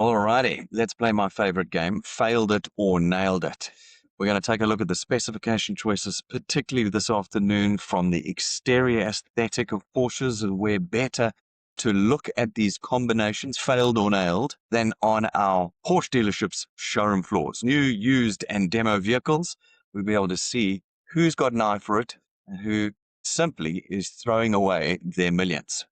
Alrighty, let's play my favorite game, Failed It or Nailed It. We're going to take a look at the specification choices, particularly this afternoon, from the exterior aesthetic of Porsches, and we're better to look at these combinations, failed or nailed, than on our Porsche dealerships' showroom floors. New, used, and demo vehicles, we'll be able to see who's got an eye for it and who simply is throwing away their millions.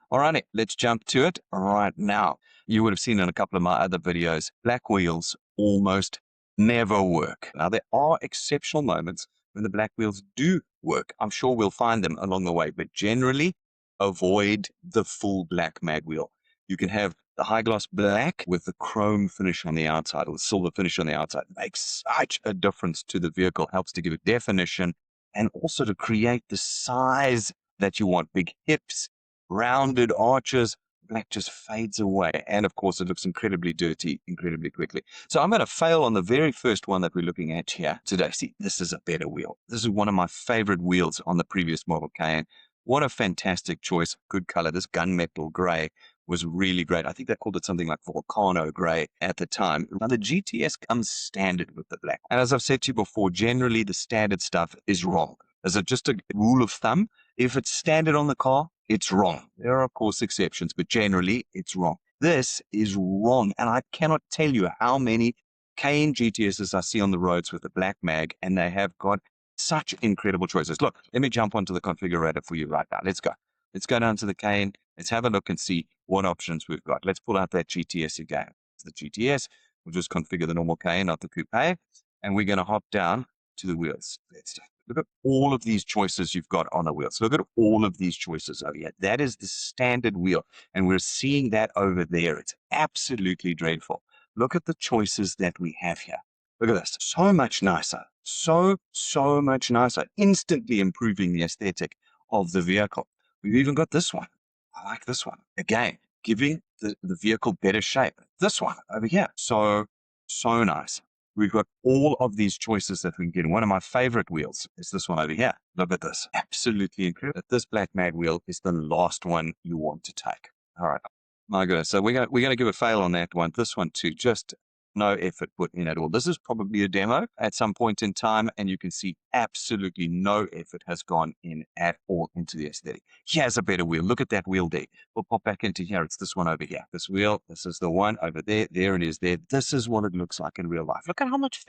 Alrighty, let's jump to it right now. You would have seen in a couple of my other videos, black wheels almost never work. Now, there are exceptional moments when the black wheels do work. I'm sure we'll find them along the way, but generally avoid the full black mag wheel. You can have the high gloss black with the chrome finish on the outside or the silver finish on the outside. It makes such a difference to the vehicle, helps to give it definition and also to create the size that you want. Big hips, rounded arches. Black just fades away. And of course, it looks incredibly dirty incredibly quickly. So I'm going to fail on the very first one that we're looking at here today. See, this is a better wheel. This is one of my favorite wheels on the previous model Cayenne. What a fantastic choice. Good color. This gunmetal gray was really great. I think they called it something like volcano gray at the time. Now, the GTS comes standard with the black. And as I've said to you before, generally the standard stuff is wrong. Is it just a rule of thumb? If it's standard on the car, it's wrong. There are, of course, exceptions, but generally, it's wrong. This is wrong, and I cannot tell you how many Cayenne GTSs I see on the roads with the black mag, and they have got such incredible choices. Look, let me jump onto the configurator for you right now. Let's go. Let's go down to the Cayenne. Let's have a look and see what options we've got. Let's pull out that GTS again. It's the GTS. We'll just configure the normal Cayenne, not the coupe, and we're going to hop down to the wheels. Let's look at all of these choices you've got on the wheels. Look at all of these choices over here. That is the standard wheel, and we're seeing that over there. It's absolutely dreadful. Look at the choices that we have here. Look at this. So much nicer. So much nicer. Instantly improving the aesthetic of the vehicle. We've even got this one. I like this one. Again, giving the vehicle better shape. This one over here. So nice. We've got all of these choices that we can get. One of my favorite wheels is this one over here. Look at this. Absolutely incredible. This black mag wheel is the last one you want to take. All right. My goodness. So we're gonna give a fail on that one. This one too. Just no effort put in at all. This is probably a demo at some point in time, and you can see absolutely no effort has gone in at all into the aesthetic. Here's a better wheel. Look at that wheel there. We'll pop back into here. It's this one over here. This wheel, this is the one over there. There it is there. This is what it looks like in real life. Look at how much,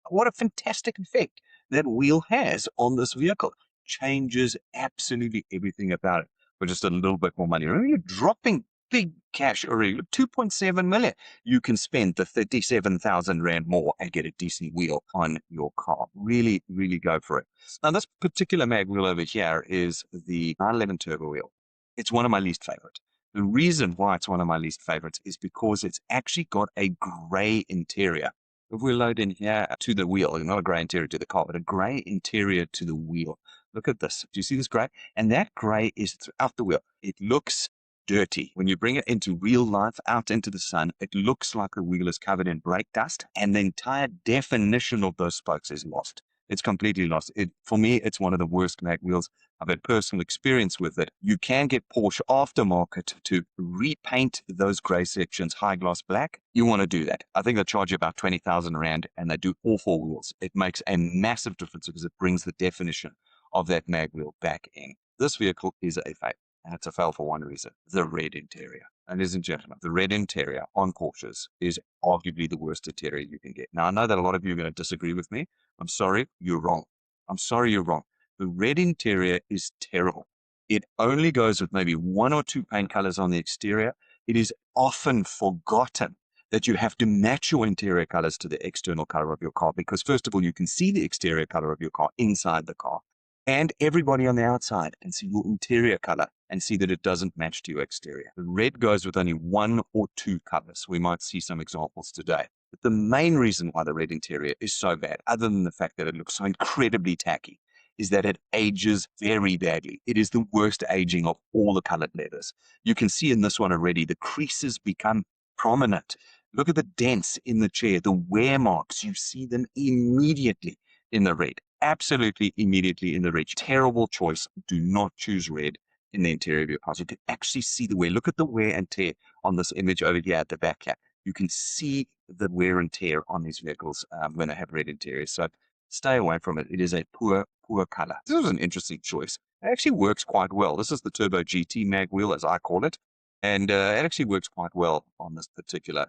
what a fantastic effect that wheel has on this vehicle. Changes absolutely everything about it for just a little bit more money. Remember, you're dropping big cash already, 2.7 million. You can spend the 37,000 Rand more and get a decent wheel on your car. Really, really go for it. Now, this particular mag wheel over here is the 911 turbo wheel. It's one of my least favorite. The reason why it's one of my least favorites is because it's actually got a gray interior. If we load in here to the wheel, not a gray interior to the car, but a gray interior to the wheel. Look at this. Do you see this gray? And that gray is throughout the wheel. It looks dirty. When you bring it into real life, out into the sun, it looks like the wheel is covered in brake dust, and the entire definition of those spokes is lost. It's completely lost. For me, it's one of the worst mag wheels. I've had personal experience with it. You can get Porsche aftermarket to repaint those gray sections high gloss black. You want to do that. I think they charge you about 20,000 Rand, and they do all four wheels. It makes a massive difference because it brings the definition of that mag wheel back in. This vehicle is a fail. And it's a fail for one reason, the red interior. Ladies and gentlemen, the red interior on Porsches is arguably the worst interior you can get. Now, I know that a lot of you are going to disagree with me. I'm sorry, you're wrong. I'm sorry, you're wrong. The red interior is terrible. It only goes with maybe one or two paint colors on the exterior. It is often forgotten that you have to match your interior colors to the external color of your car because, first of all, you can see the exterior color of your car inside the car, and everybody on the outside and see your interior color and see that it doesn't match to your exterior. The red goes with only one or two colors. We might see some examples today. But the main reason why the red interior is so bad, other than the fact that it looks so incredibly tacky, is that it ages very badly. It is the worst aging of all the colored leathers. You can see in this one already, the creases become prominent. Look at the dents in the chair, the wear marks. You see them immediately in the red. Absolutely immediately in the red. Terrible choice. Do not choose red in the interior of your car. You can actually see the wear. Look at the wear and tear on this image over here at the back here. You can see the wear and tear on these vehicles when they have red interiors. So stay away from it. It is a poor, poor color. This was an interesting choice. It actually works quite well. This is the Turbo GT mag wheel, as I call it. And it actually works quite well on this particular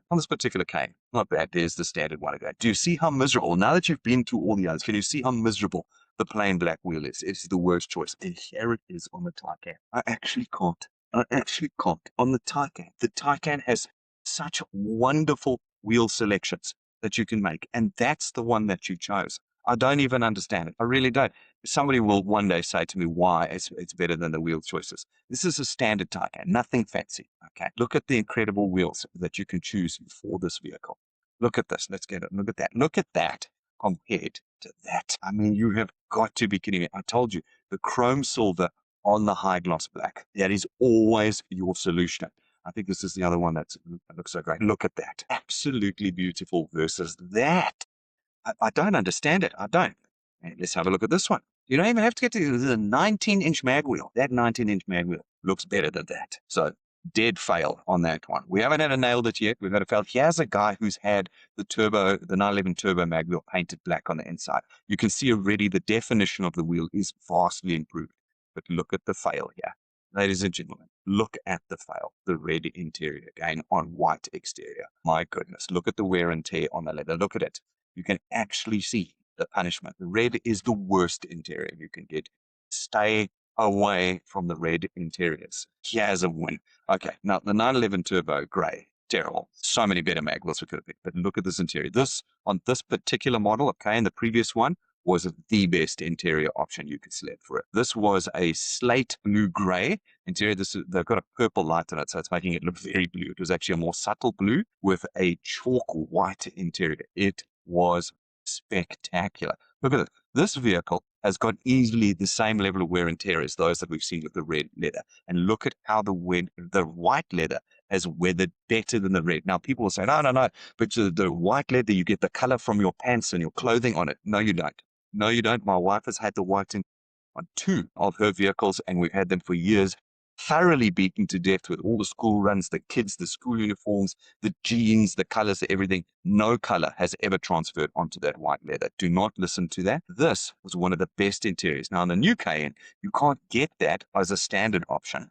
cane. Not bad. There's the standard one again. Do you see how miserable? Now that you've been through all the others, can you see how miserable the plain black wheel is? It's the worst choice. And here it is on the Taycan. I actually can't. On the Taycan. The Taycan has such wonderful wheel selections that you can make. And that's the one that you chose. I don't even understand it. I really don't. Somebody will one day say to me why it's better than the wheel choices. This is a standard Taycan, nothing fancy. Okay. Look at the incredible wheels that you can choose for this vehicle. Look at this. Let's get it. Look at that. Look at that compared to that. I mean, you have got to be kidding me. I told you, the chrome silver on the high gloss black. That is always your solution. I think this is the other one that looks so great. Look at that. Absolutely beautiful versus that. I don't understand it. I don't. And let's have a look at this one. You don't even have to get to the 19-inch mag wheel. That 19-inch mag wheel looks better than that. So dead fail on that one. We haven't had a nailed it yet. We've had a fail. Here's a guy who's had the 911 turbo mag wheel painted black on the inside. You can see already the definition of the wheel is vastly improved. But look at the fail here. Ladies and gentlemen, look at the fail. The red interior again on white exterior. My goodness, look at the wear and tear on the leather. Look at it. You can actually see the punishment. The red is the worst interior you can get. Stay away from the red interiors. Here's a win. Okay, now the 911 Turbo Grey, terrible. So many better mag wheels we could have picked. But look at this interior. This, on this particular model, okay, and the previous one, was the best interior option you could select for it. This was a slate blue gray interior. They've got a purple light in it, so it's making it look very blue. It was actually a more subtle blue with a chalk white interior. It was spectacular. Look at it. This vehicle has got easily the same level of wear and tear as those that we've seen with the red leather. And look at how the white leather has weathered better than the red. Now, people will say, no, but the white leather, you get the color from your pants and your clothing on it. No, you don't. No, you don't. My wife has had the white on 2 of her vehicles, and we've had them for years, thoroughly beaten to death with all the school runs, the kids, the school uniforms, the jeans, the colors, everything. No color has ever transferred onto that white leather. Do not listen to that. This was one of the best interiors. Now, in the new Cayenne, you can't get that as a standard option.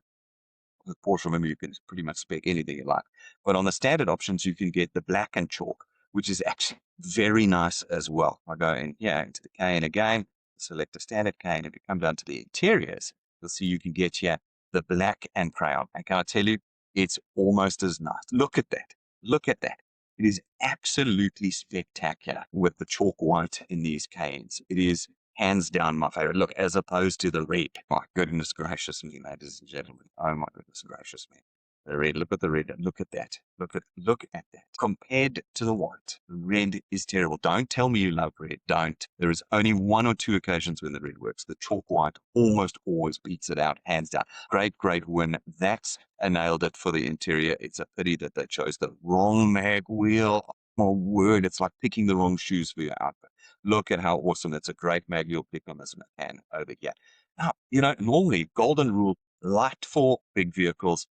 With Porsche, remember, you can pretty much spec anything you like. But on the standard options, you can get the black and chalk, which is actually very nice as well. I go in here into the Cayenne again, select a standard Cayenne. If you come down to the interiors, you'll see you can get here the black and crayon. And can I tell you, it's almost as nice. Look at that. Look at that. It is absolutely spectacular with the chalk white in these Cayennes. It is hands down my favorite. Look, as opposed to the red. My goodness gracious me, ladies and gentlemen. Oh my goodness gracious me. The red, look at the red. Look at that. Look at that. Compared to the white, the red is terrible. Don't tell me you love red. Don't. There is only 1 or 2 occasions when the red works. The chalk white almost always beats it out, hands down. Great, great win. That's a nailed it for the interior. It's a pity that they chose the wrong mag wheel. My word, it's like picking the wrong shoes for your outfit. Look at how awesome. It's a great mag wheel pick on this Macan over here. Now, normally golden rule, light for big vehicles,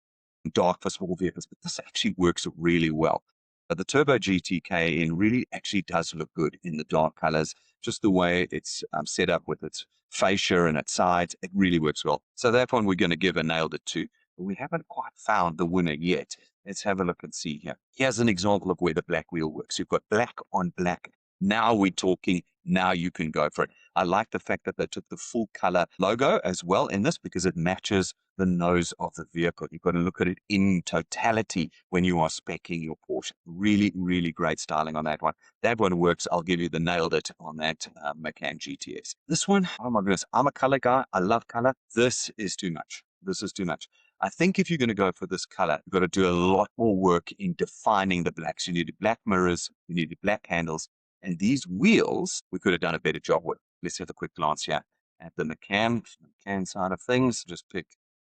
dark for small vehicles, but this actually works really well. The Turbo GTK really actually does look good in the dark colors, just the way it's set up with its fascia and its sides. It really works well. So that one we're going to give a nailed it to, but we haven't quite found the winner yet. Let's have a look and see here. Here's an example of where the black wheel works. You've got black on black. Now we're talking. Now you can go for it. I like the fact that they took the full color logo as well in this because it matches the nose of the vehicle. You've got to look at it in totality when you are speccing your Porsche. Really, really great styling on that one. That one works. I'll give you the nailed it on that Macan GTS. This one, oh my goodness, I'm a color guy. I love color. This is too much. This is too much. I think if you're going to go for this color, you've got to do a lot more work in defining the blacks. You need black mirrors. You need black handles. And these wheels, we could have done a better job with. Let's have a quick glance here at the Macan side of things. Just pick,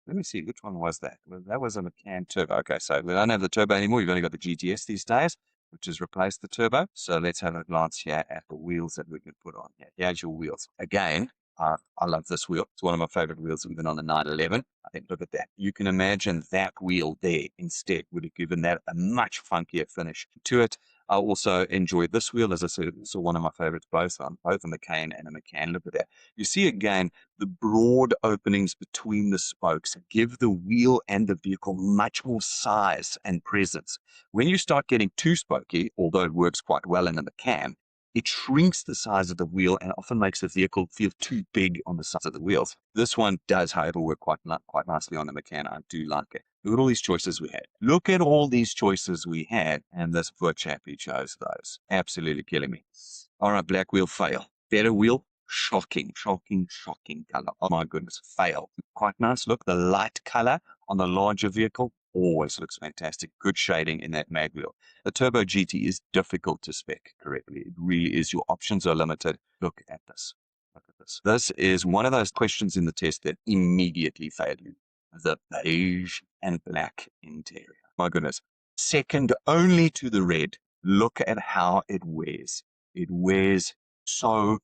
let me see, which one was that? Well, that was a Macan Turbo. Okay, so we don't have the Turbo anymore. You've only got the GTS these days, which has replaced the Turbo. So let's have a glance here at the wheels that we can put on here. Here's your wheels. Again, I love this wheel. It's one of my favorite wheels, even on the 911. I think, look at that. You can imagine that wheel there instead would have given that a much funkier finish to it. I also enjoy this wheel. As I said, it's one of my favorites, both a McCain and a McCann. Look at that. You see again, the broad openings between the spokes give the wheel and the vehicle much more size and presence. When you start getting too spokey, although it works quite well in the McCann, it shrinks the size of the wheel and often makes the vehicle feel too big on the sides of the wheels. This one does, however, work quite nicely on the McCann. I do like it. Look at all these choices we had. Look at all these choices we had, and this poor chappie chose those. Absolutely killing me. All right, black wheel, fail. Better wheel, shocking color. Oh my goodness, fail. Quite nice. Look, the light color on the larger vehicle always looks fantastic. Good shading in that mag wheel. The Turbo GT is difficult to spec correctly. It really is. Your options are limited. Look at this. Look at this. This is one of those questions in the test that immediately failed you. The beige and black interior. My goodness. Second only to the red. Look at how it wears. It wears so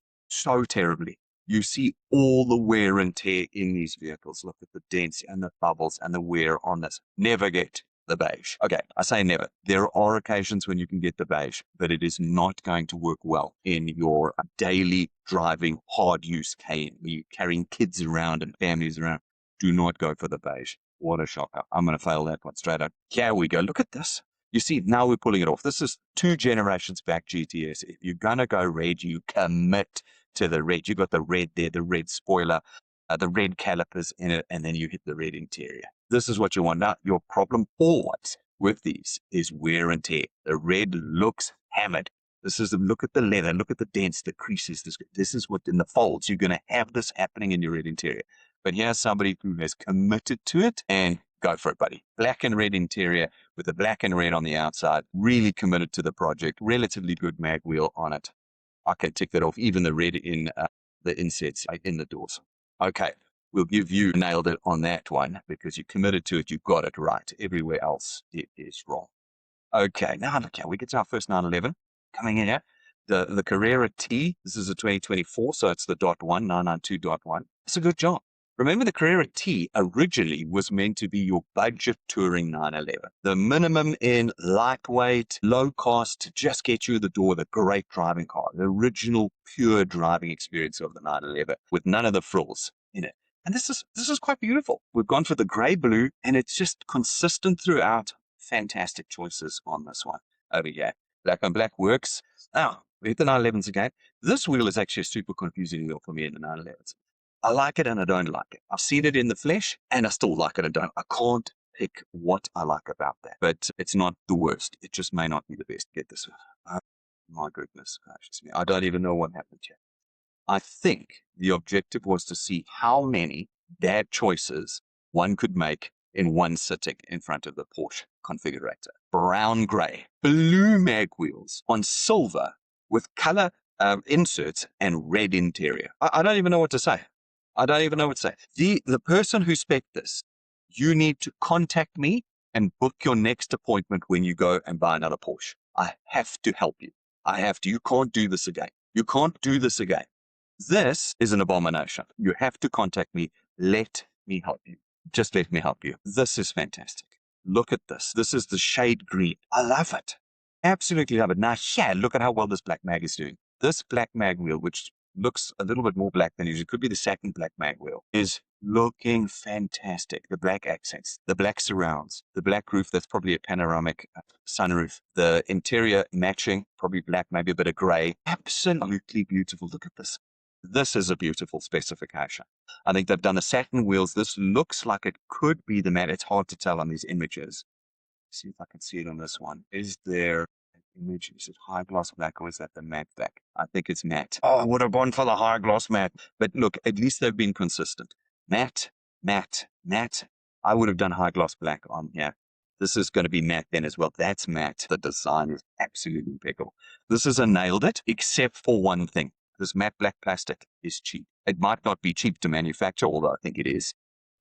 terribly. You see all the wear and tear in these vehicles. Look at the dents and the bubbles and the wear on this. Never get the beige. Okay, I say never. There are occasions when you can get the beige, but it is not going to work well in your daily driving, hard use Cayenne, where you're carrying kids around and families around. Do not go for the beige. What a shocker. I'm going to fail that one straight up. Here we go. Look at this. You see, now we're pulling it off. This is 2 generations back GTS. If you're going to go red, you commit to the red. You got the red there, the red spoiler, the red calipers in it, and then you hit the red interior. This is what you want. Now, your problem always with these is wear and tear. The red looks hammered. Look at the leather, look at the dents, the creases. This is what in the folds. You're going to have this happening in your red interior. But here's somebody who has committed to it, and go for it, buddy. Black and red interior with the black and red on the outside. Really committed to the project. Relatively good mag wheel on it. I can tick that off. Even the red in the insets in the doors. Okay, we'll give you nailed it on that one because you committed to it. You got it right. Everywhere else, it is wrong. Okay, now look here. We get to our first 911 coming in here. The Carrera T. This is a 2024, so it's the .1, 992.1. It's a good job. Remember, the Carrera T originally was meant to be your budget touring 911. The minimum in lightweight, low cost, to just get you the door, the great driving car, the original pure driving experience of the 911 with none of the frills in it. And this is quite beautiful. We've gone for the gray blue, and it's just consistent throughout. Fantastic choices on this one. Over here, black on black works. Now, we hit the 911s again. This wheel is actually a super confusing wheel for me in the 911s. I like it and I don't like it. I've seen it in the flesh and I still like it and don't. I can't pick what I like about that. But it's not the worst. It just may not be the best. Get this. Oh, my goodness gracious me. I don't even know what happened here. I think the objective was to see how many bad choices one could make in one sitting in front of the Porsche configurator. Brown gray, blue mag wheels on silver with color inserts and red interior. I don't even know what to say. I don't even know what to say. The person who spec'd this, you need to contact me and book your next appointment when you go and buy another Porsche. I have to help you. I have to. You can't do this again. You can't do this again. This is an abomination. You have to contact me. Let me help you. Just let me help you. This is fantastic. Look at this. This is the shade green. I love it. Absolutely love it. Now, yeah, look at how well this black mag is doing. This black mag wheel, which looks a little bit more black than usual, could be the second black mag wheel, is looking fantastic. The black accents, the black surrounds, the black roof, that's probably a panoramic sunroof, the interior matching, probably black, maybe a bit of gray. Absolutely beautiful. Look at this. This is a beautiful specification. I think they've done the satin wheels. This looks like it could be the matte. It's hard to tell on these images. See if I can see it on this one. Is there an image? Is it high gloss black or is that the matte black? I think it's matte. Oh, I would have gone for the high gloss matte. But look, at least they've been consistent. Matte, matte, matte. I would have done high gloss black on here. This is going to be matte then as well. That's matte. The design is absolutely impeccable. This is a nailed it, except for one thing. This matte black plastic is cheap. It might not be cheap to manufacture, although I think it is.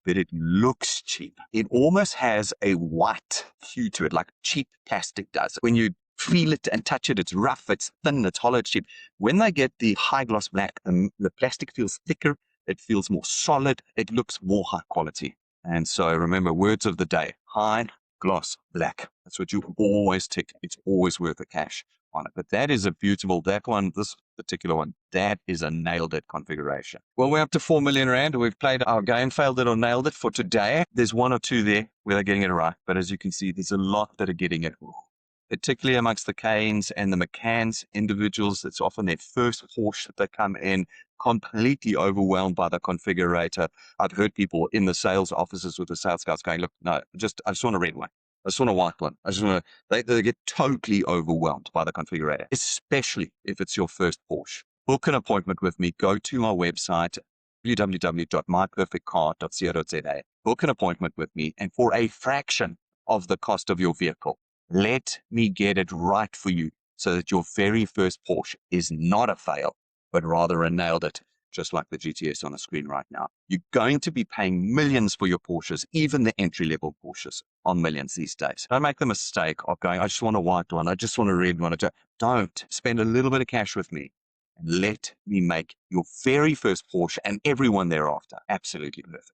But it looks cheap. It almost has a white hue to it, like cheap plastic does. When you feel it and touch it. It's rough, it's thin, it's hollow, it's cheap. When they get the high gloss black, the plastic feels thicker, it feels more solid, it looks more high quality. And so remember, words of the day, high gloss black. That's what you always tick. It's always worth the cash on it. But that is a beautiful, that one, this particular one, that is a nailed it configuration. Well, we're up to 4 million Rand. We've played our game, failed it or nailed it for today. There's one or two there where they're getting it right. But as you can see, there's a lot that are getting it wrong. Particularly amongst the Canes and the McCanns individuals, it's often their first Porsche that they come in completely overwhelmed by the configurator. I've heard people in the sales offices with the sales guys going, look, no, I just want a red one. I just want a white one. They get totally overwhelmed by the configurator, especially if it's your first Porsche. Book an appointment with me. Go to my website, www.myperfectcar.co.za. Book an appointment with me, and for a fraction of the cost of your vehicle, let me get it right for you so that your very first Porsche is not a fail, but rather a nailed it, just like the GTS on the screen right now. You're going to be paying millions for your Porsches, even the entry-level Porsches are millions these days. Don't make the mistake of going, I just want a white one, I just want a red one. Don't. Spend a little bit of cash with me and let me make your very first Porsche and everyone thereafter absolutely perfect.